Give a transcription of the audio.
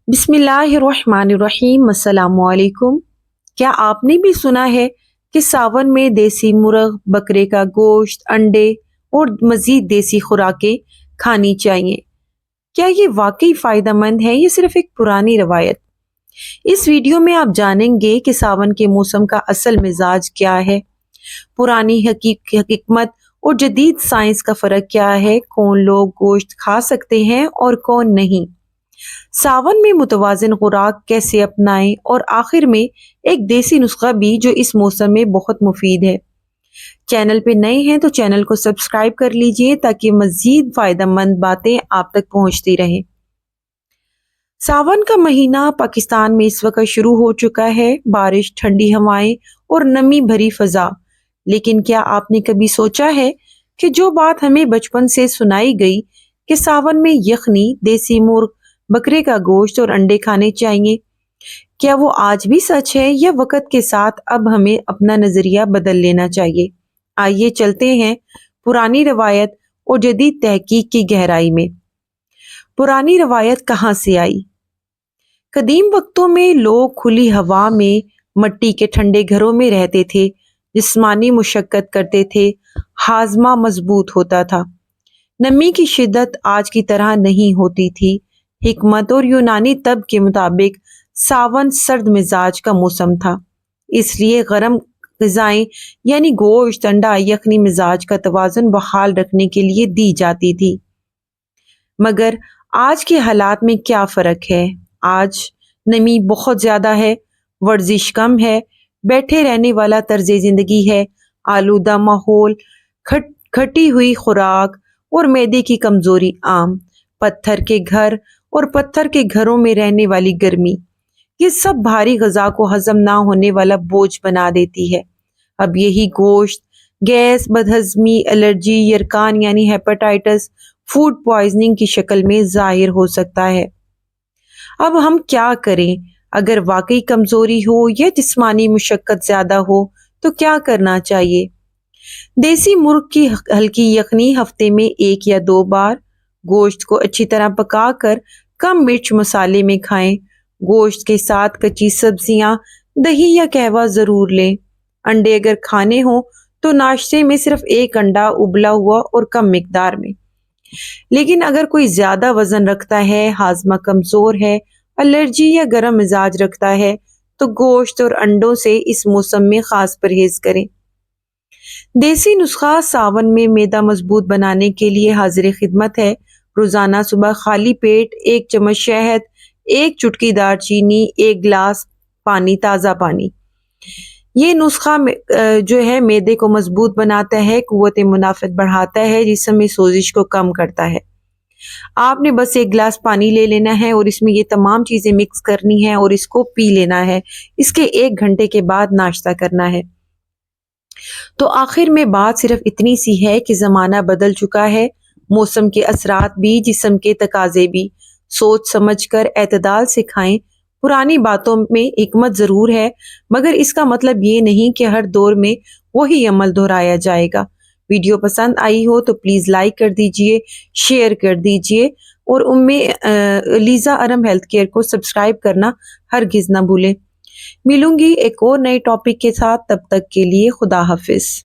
बिस्मिल्लाहिर्रहमानिर्रहीम। अस्सलामुअलैकुम। क्या आपने भी सुना है कि सावन में देसी मुर्ग, बकरे का गोश्त, अंडे और मजीद देसी खुराकें खानी चाहिए? क्या ये वाकई फायदेमंद है या सिर्फ एक पुरानी रवायत? इस वीडियो में आप जानेंगे कि सावन के मौसम का असल मिजाज क्या है, पुरानी हकीकत और जदीद साइंस का फर्क क्या है, कौन लोग गोश्त खा सकते हैं और कौन नहीं, सावन में मुतवाजिन खुराक कैसे अपनाएं और आखिर में एक देसी नुस्खा भी जो इस मौसम में बहुत मुफीद है। चैनल पे नए हैं तो चैनल को सब्सक्राइब कर लीजिए ताकि मजीद फायदेमंद बातें आप तक पहुंचती रहें। सावन का महीना पाकिस्तान में इस वक्त शुरू हो चुका है, बारिश, ठंडी हवाएं और नमी भरी फजा। लेकिन क्या आपने कभी सोचा है कि जो बात हमें बचपन से सुनाई गई कि सावन में यखनी, देसी मुर्ग, बकरे का गोश्त और अंडे खाने चाहिए, क्या वो आज भी सच है या वक्त के साथ अब हमें अपना नजरिया बदल लेना चाहिए? आइए चलते हैं पुरानी रवायत और जदीद तहकीक की गहराई में। पुरानी रवायत कहाँ से आई? कदीम वक्तों में लोग खुली हवा में मट्टी के ठंडे घरों में रहते थे, जिस्मानी मुशक्कत करते थे, हाजमा मजबूत होता था, नमी की शिद्दत आज की तरह नहीं होती थी। हिकमत और यूनानी तब के मुताबिक सावन सर्द मिजाज का मौसम था, इसलिए गरम ग़िज़ाएं यानी गोश्त, अंडा, यखनी मिजाज का तवाज़ुन बहाल रखने के लिए दी जाती थी। मगर आज के हालात में क्या फ़र्क है? आज नमी बहुत ज़्यादा है, वर्जिश कम है, बैठे रहने वाला तर्ज ज़िंदगी है, आलूदा माहौल, खटी हुई खुराक और मैदे की कमज़ोरी आम, पत्थर के घर और पत्थर के घरों में रहने वाली गर्मी, ये सब भारी ग़िज़ा को हजम ना होने वाला बोझ बना देती है। अब यही गोश्त गैस, बदहजमी, एलर्जी, यरकान यानी हेपेटाइटिस, फूड पॉइजनिंग की शक्ल में जाहिर हो सकता है। अब हम क्या करें? अगर वाकई कमजोरी हो या जिस्मानी मुशक्कत ज्यादा हो तो क्या करना चाहिए? देसी मुर्ग की हल्की यखनी हफ्ते में 1 या 2 बार, गोश्त को अच्छी तरह पकाकर कम मिर्च मसाले में खाएं। गोश्त के साथ कच्ची सब्जियां, दही या कहवा जरूर लें। अंडे अगर खाने हो तो नाश्ते में सिर्फ 1 अंडा उबला हुआ और कम मिकदार में। लेकिन अगर कोई ज्यादा वजन रखता है, हाजमा कमजोर है, एलर्जी या गर्म मिजाज रखता है तो गोश्त और अंडों से इस मौसम में खास परहेज करें। देसी नुस्खा सावन में मैदा मजबूत बनाने के लिए हाजिर खिदमत है। रोजाना सुबह खाली पेट 1 चम्मच शहद, 1 चुटकी दालचीनी, 1 गिलास पानी, ताज़ा पानी। ये नुस्खा जो है मैदे को मजबूत बनाता है, कुव्वत मुनाफत बढ़ाता है, जिस्म में सोजिश को कम करता है। आपने बस 1 गिलास पानी ले लेना है और इसमें ये तमाम चीजें मिक्स करनी है और इसको पी लेना है। इसके 1 घंटे के बाद नाश्ता करना है। तो आखिर में बात सिर्फ इतनी सी है कि जमाना बदल चुका है, मौसम के असरात भी, जिस्म के तकाजे भी। सोच समझ कर एतदाल से खाएं। पुरानी बातों में हिकमत जरूर है, मगर इसका मतलब ये नहीं कि हर दौर में वही अमल दोहराया जाएगा। वीडियो पसंद आई हो तो प्लीज लाइक कर दीजिए, शेयर कर दीजिए और लीजा अरम हेल्थ केयर को सब्सक्राइब करना हरगिज ना भूलें। मिलूंगी एक और नए टॉपिक के साथ, तब तक के लिए खुदा हाफिज।